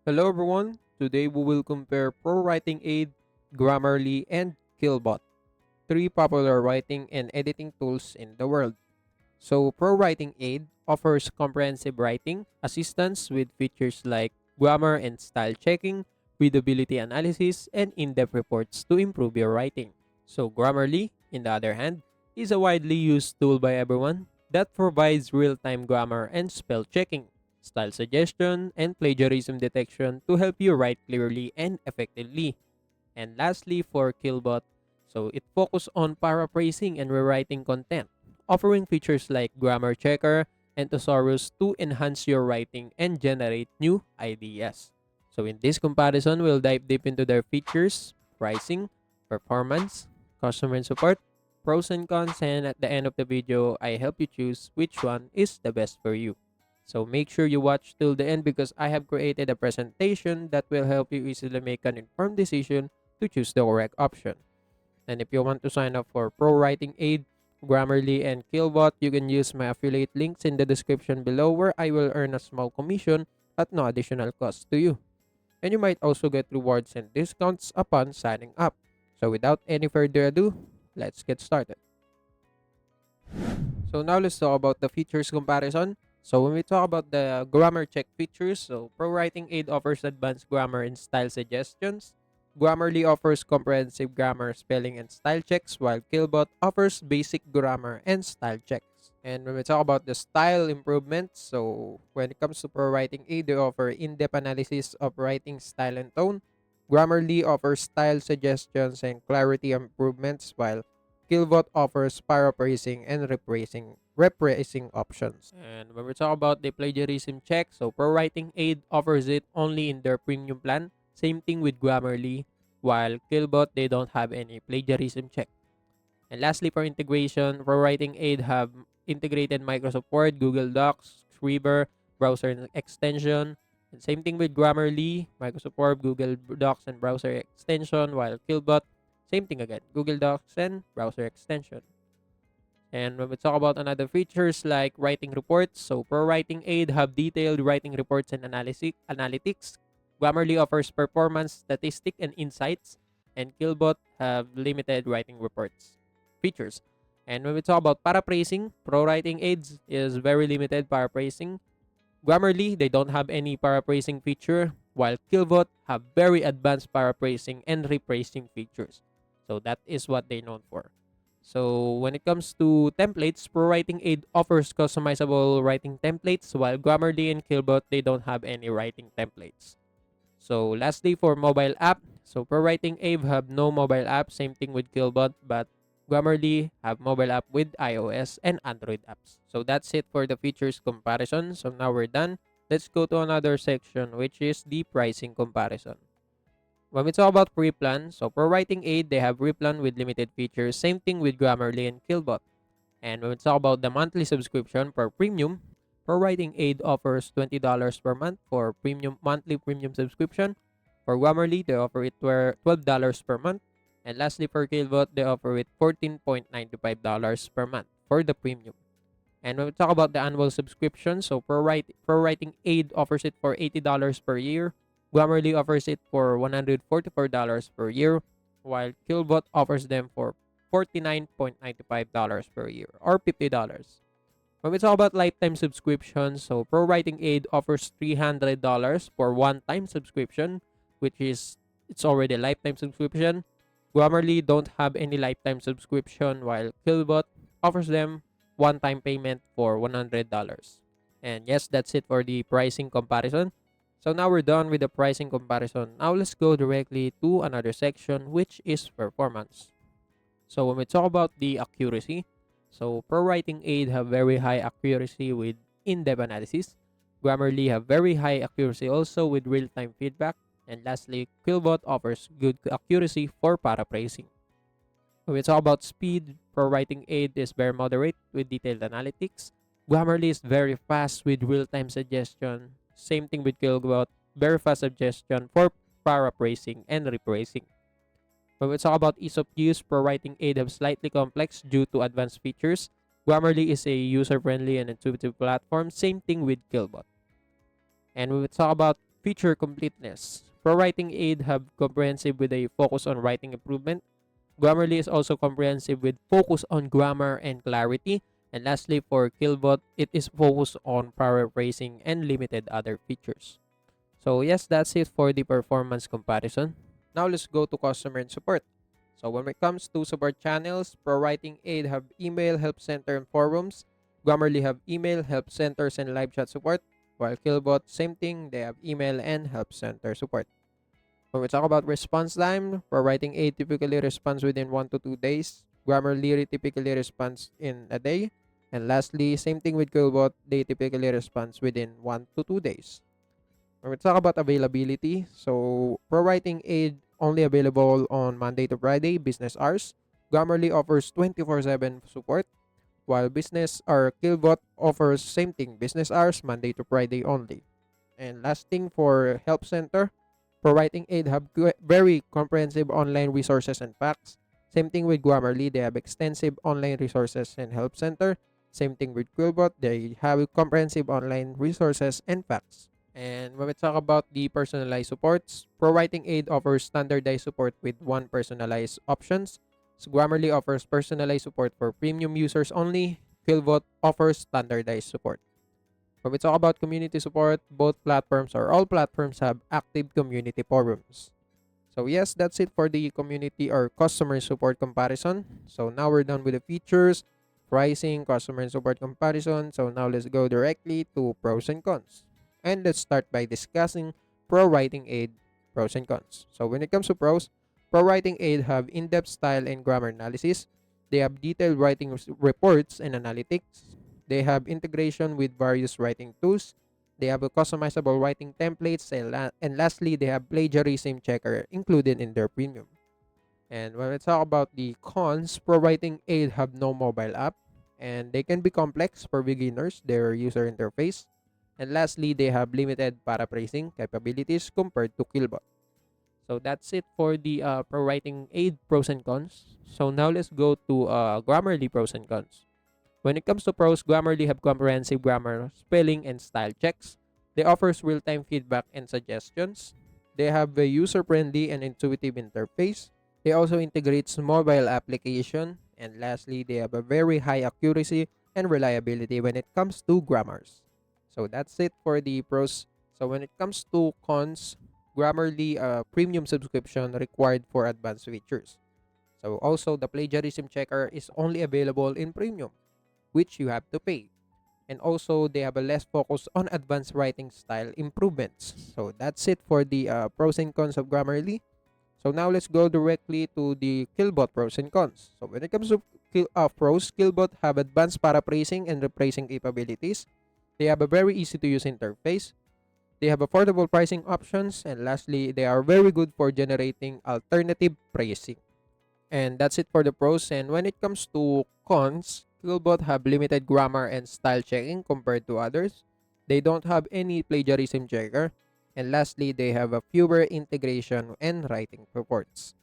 Hello everyone. Today we will compare ProWritingAid, Grammarly, and QuillBot, three popular writing and editing tools in the world. So ProWritingAid offers comprehensive writing assistance with features like grammar and style checking, readability analysis, and in-depth reports to improve your writing. So Grammarly, in the other hand, is a widely used tool by everyone that provides real-time grammar and spell checking, style suggestion, and plagiarism detection to help you write clearly and effectively. And lastly, for QuillBot, so it focuses on paraphrasing and rewriting content, offering features like grammar checker and thesaurus to enhance your writing and generate new ideas. So in this comparison, we'll dive deep into their features, pricing, performance, customer support, pros and cons, and at the end of the video, I help you choose which one is the best for you. So make sure you watch till the end because I have created a presentation that will help you easily make an informed decision to choose the correct option. And if you want to sign up for ProWritingAid, Grammarly, and QuillBot, you can use my affiliate links in the description below where I will earn a small commission at no additional cost to you. And you might also get rewards and discounts upon signing up. So without any further ado, let's get started. So now let's talk about the features comparison. So when we talk about the grammar check features, so ProWritingAid offers advanced grammar and style suggestions. Grammarly offers comprehensive grammar, spelling, and style checks, while QuillBot offers basic grammar and style checks. And when we talk about the style improvements, so when it comes to ProWritingAid, they offer in-depth analysis of writing style and tone. Grammarly offers style suggestions and clarity improvements, while QuillBot offers paraphrasing and rephrasing options. And when we talk about the plagiarism check, so ProWritingAid offers it only in their premium plan. Same thing with Grammarly, while QuillBot they don't have any plagiarism check. And lastly, for integration, ProWritingAid have integrated Microsoft Word, Google Docs, Scriber, browser extension. And same thing with Grammarly, Microsoft Word, Google Docs, and browser extension, while QuillBot, same thing again, Google Docs and browser extension. And when we talk about another features like writing reports, so ProWritingAid have detailed writing reports and analytics. Grammarly offers performance, statistic, and insights, and QuillBot have limited writing reports features. And when we talk about paraphrasing, ProWritingAid is very limited paraphrasing. Grammarly, they don't have any paraphrasing feature, while QuillBot have very advanced paraphrasing and rephrasing features. So that is what they're known for. So when it comes to templates, ProWritingAid offers customizable writing templates, while Grammarly and QuillBot, they don't have any writing templates. So lastly, for mobile app, so ProWritingAid have no mobile app, same thing with QuillBot, but Grammarly have mobile app with iOS and Android apps. So that's it for the features comparison. So now we're done. Let's go to another section, which is the pricing comparison. When we talk about free plan, so ProWritingAid, they have free plan with limited features. Same thing with Grammarly and QuillBot. And when we talk about the monthly subscription for premium, ProWritingAid offers $20 per month for monthly premium subscription. For Grammarly, they offer it for $12 per month. And lastly, for QuillBot, they offer it $14.95 per month for the premium. And when we talk about the annual subscription, so ProWritingAid offers it for $80 per year. Grammarly offers it for $144 per year, while QuillBot offers them for $49.95 per year or $50. When we talk about lifetime subscription, so ProWritingAid offers $300 for one-time subscription, which is it's already a lifetime subscription. Grammarly don't have any lifetime subscription, while QuillBot offers them one-time payment for $100. And yes, that's it for the pricing comparison. So now we're done with the pricing comparison. Now let's go directly to another section, which is performance. So when we talk about the accuracy, so ProWritingAid have very high accuracy with in-depth analysis. Grammarly have very high accuracy also with real-time feedback. And lastly, QuillBot offers good accuracy for paraphrasing. When we talk about speed, ProWritingAid is very moderate with detailed analytics. Grammarly is very fast with real-time suggestion. Same thing with QuillBot, very fast suggestion for paraphrasing and rephrasing. When we talk about ease of use, ProWritingAid have slightly complex due to advanced features. Grammarly is a user-friendly and intuitive platform. Same thing with QuillBot. And when we talk about feature completeness. ProWritingAid have comprehensive with a focus on writing improvement. Grammarly is also comprehensive with focus on grammar and clarity. And lastly, for QuillBot, it is focused on paraphrasing and limited other features. So yes, that's it for the performance comparison. Now let's go to customer and support. So when it comes to support channels, ProWritingAid have email, help center, and forums. Grammarly have email, help centers, and live chat support. While QuillBot, same thing, they have email and help center support. When we talk about response time, ProWritingAid typically responds within 1 to 2 days. Grammarly typically responds in a day. And lastly, same thing with QuillBot, they typically responds within 1 to 2 days. When we talk about availability, so ProWritingAid only available on Monday to Friday, business hours. Grammarly offers 24/7 support, while business or QuillBot offers same thing, business hours, Monday to Friday only. And last thing for Help Center, ProWritingAid have very comprehensive online resources and facts. Same thing with Grammarly, they have extensive online resources and Help Center. Same thing with QuillBot, they have comprehensive online resources and facts. And when we talk about the personalized supports, ProWritingAid offers standardized support with one personalized options. So Grammarly offers personalized support for premium users only. QuillBot offers standardized support. When we talk about community support, both platforms or all platforms have active community forums. So yes, that's it for the community or customer support comparison. So now we're done with the features, pricing, customer and support comparison. So now let's go directly to pros and cons. And let's start by discussing ProWritingAid pros and cons. So when it comes to pros, ProWritingAid have in-depth style and grammar analysis. They have detailed writing reports and analytics. They have integration with various writing tools. They have a customizable writing templates. And lastly, they have plagiarism checker included in their premium. And when we talk about the cons, ProWritingAid have no mobile app. And they can be complex for beginners, their user interface. And lastly, they have limited paraphrasing capabilities compared to QuillBot. So that's it for the ProWritingAid pros and cons. So now let's go to Grammarly pros and cons. When it comes to pros, Grammarly have comprehensive grammar, spelling, and style checks. They offers real-time feedback and suggestions. They have a user-friendly and intuitive interface. They also integrates mobile application. And lastly, they have a very high accuracy and reliability when it comes to grammars. So that's it for the pros. So when it comes to cons, Grammarly premium subscription required for advanced features. So also the plagiarism checker is only available in premium, which you have to pay. And also they have a less focus on advanced writing style improvements. So that's it for the pros and cons of Grammarly. So now let's go directly to the QuillBot pros and cons. So when it comes to pros, QuillBot have advanced paraphrasing and rephrasing capabilities. They have a very easy to use interface. They have affordable pricing options. And lastly, they are very good for generating alternative pricing. And that's it for the pros. And when it comes to cons, QuillBot have limited grammar and style checking compared to others. They don't have any plagiarism checker. And lastly, they have a fewer integration and writing reports.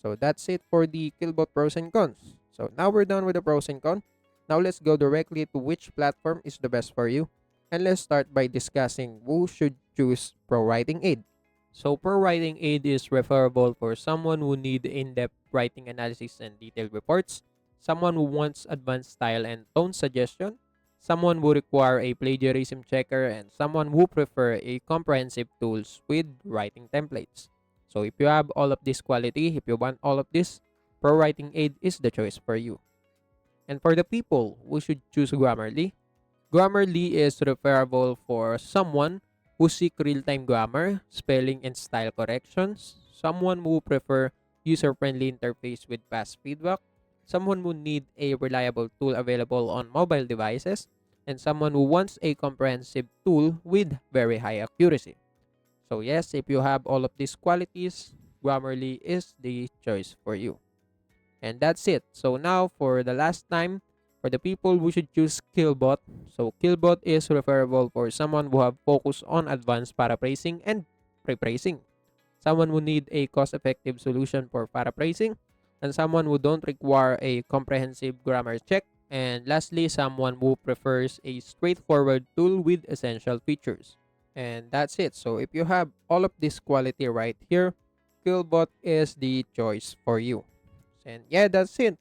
So that's it for the QuillBot pros and cons. So now we're done with the pros and cons. Now let's go directly to which platform is the best for you. And let's start by discussing who should choose ProWritingAid. So ProWritingAid is referable for someone who need in-depth writing analysis and detailed reports, someone who wants advanced style and tone suggestion, someone who require a plagiarism checker, and someone who prefer a comprehensive tools with writing templates. So if you have all of this quality, if you want all of this, ProWritingAid is the choice for you. And for the people who should choose Grammarly, Grammarly is referable for someone who seek real-time grammar, spelling, and style corrections, someone who prefer user-friendly interface with fast feedback, someone who need a reliable tool available on mobile devices, and someone who wants a comprehensive tool with very high accuracy. So yes, if you have all of these qualities, Grammarly is the choice for you. And that's it. So now for the last time, for the people who should choose QuillBot. So QuillBot is referable for someone who have focus on advanced paraphrasing and rephrasing, someone who need a cost-effective solution for paraphrasing, and someone who don't require a comprehensive grammar check, and lastly, someone who prefers a straightforward tool with essential features. And that's it. So if you have all of this quality right here, QuillBot is the choice for you. And yeah, that's it.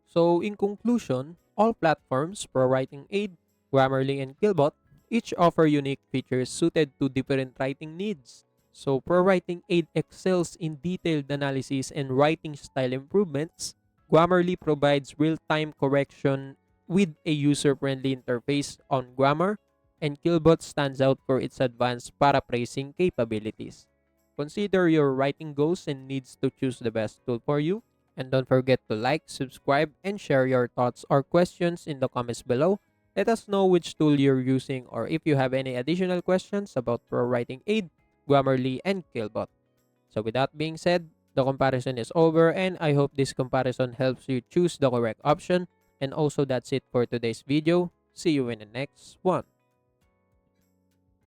So in conclusion, all platforms, ProWritingAid, Grammarly, and QuillBot, each offer unique features suited to different writing needs. So ProWritingAid excels in detailed analysis and writing style improvements. Grammarly provides real-time correction with a user-friendly interface on grammar, and QuillBot stands out for its advanced paraphrasing capabilities. Consider your writing goals and needs to choose the best tool for you. And don't forget to like, subscribe, and share your thoughts or questions in the comments below. Let us know which tool you're using or if you have any additional questions about ProWritingAid, Grammarly, and QuillBot. So with that being said, the comparison is over and I hope this comparison helps you choose the correct option. And also that's it for today's video. See you in the next one.